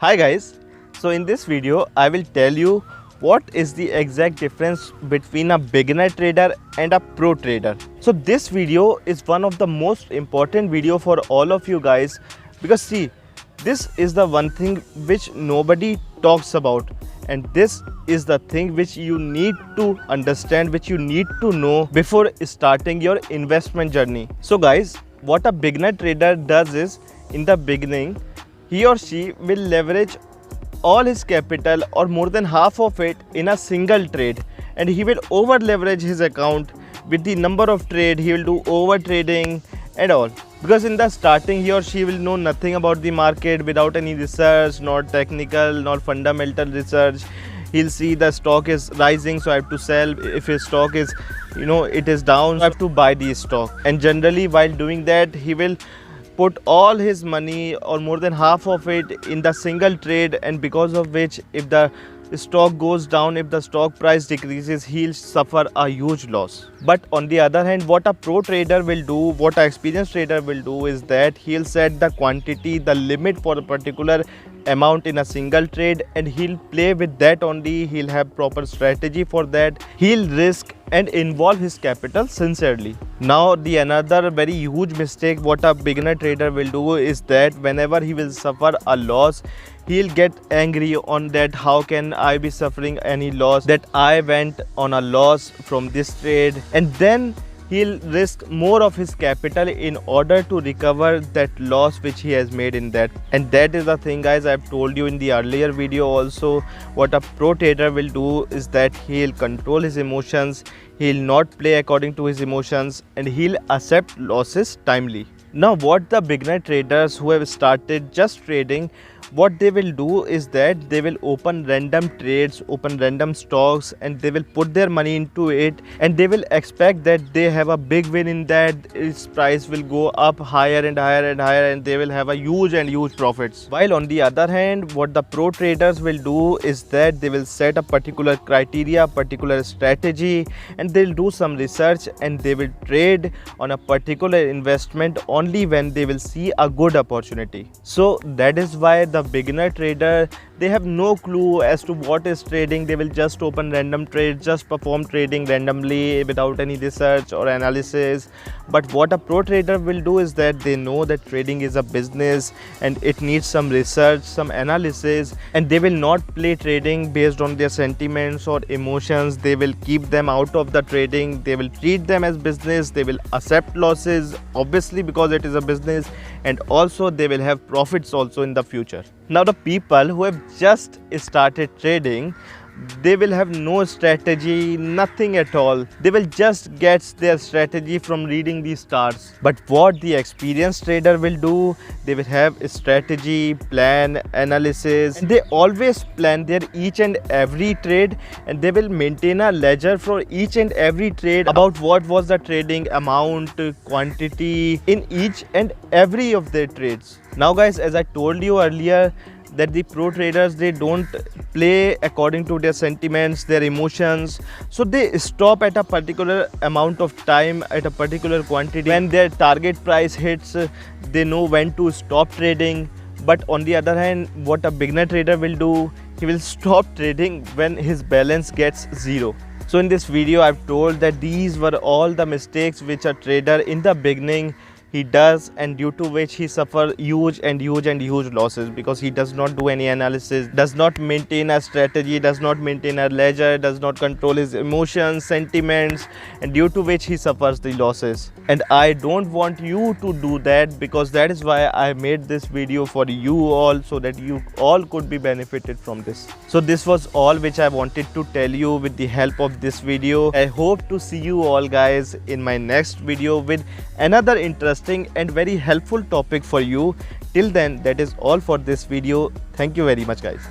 Hi guys, so in this video I will tell you what is the exact difference between a beginner trader and a pro trader. So this video is one of the most important video for all of you guys, because see, this is the one thing which nobody talks about, and this is the thing which you need to understand, which you need to know before starting your investment journey. So guys, what a beginner trader does is, in the beginning he or she will leverage all his capital or more than half of it in a single trade, and he will over leverage his account with the number of trade. He will do over trading and all, because in the starting he or she will know nothing about the market, without any research, not technical, not fundamental research. He'll see the stock is rising, so I have to sell. If his stock is, it is down, so I have to buy the stock. And generally while doing that, he will put all his money or more than half of it in the single trade, and because of which, if the stock goes down, if the stock price decreases, he'll suffer a huge loss. But on the other hand, what a pro trader will do, what an experienced trader will do, is that he'll set the quantity, the limit for a particular amount in a single trade, and he'll play with that only. He'll have proper strategy for that. He'll risk and involve his capital sincerely. Now the another very huge mistake what a beginner trader will do is that whenever he will suffer a loss, he'll get angry on that. How can I be suffering any loss, that I went on a loss from this trade? And then he'll risk more of his capital in order to recover that loss which he has made in that. And that is the thing guys, I've told you in the earlier video also. What a pro trader will do is that he'll control his emotions, he'll not play according to his emotions, and he'll accept losses timely. Now what the beginner traders who have started just trading, what they will do is that they will open random trades, open random stocks, and they will put their money into it, and they will expect that they have a big win in that. Its price will go up higher and higher and higher, and they will have a huge profits. While on the other hand, what the pro traders will do is that they will set a particular criteria, particular strategy, and they'll do some research, and they will trade on a particular investment only when they will see a good opportunity. So that is why the beginner trader, they have no clue as to what is trading. They will just open random trades, just perform trading randomly without any research or analysis. But what a pro trader will do is that they know that trading is a business and it needs some research, some analysis, and they will not play trading based on their sentiments or emotions. They will keep them out of the trading. They will treat them as business. They will accept losses, obviously, because it is a business, and also they will have profits also in the future. Now the people who have just started trading, they will have no strategy, nothing at all. They will just get their strategy from reading the stars. But what the experienced trader will do, they will have a strategy, plan, analysis, and they always plan their each and every trade, and they will maintain a ledger for each and every trade about what was the trading amount, quantity in each and every of their trades. Now guys, as I told you earlier, that the pro traders, they don't play according to their sentiments, their emotions, so they stop at a particular amount of time, at a particular quantity. When their target price hits, they know when to stop trading. But on the other hand, what a beginner trader will do, he will stop trading when his balance gets zero. So in this video I've told that these were all the mistakes which a trader in the beginning he does, and due to which he suffers huge losses, because he does not do any analysis, does not maintain a strategy, does not maintain a ledger, does not control his emotions, sentiments, and due to which he suffers the losses. And I don't want you to do that, because that is why I made this video for you all, so that you all could be benefited from this. So this was all which I wanted to tell you with the help of this video. I hope to see you all guys in my next video with another interesting and very helpful topic for you. Till then, that is all for this video. Thank you very much guys.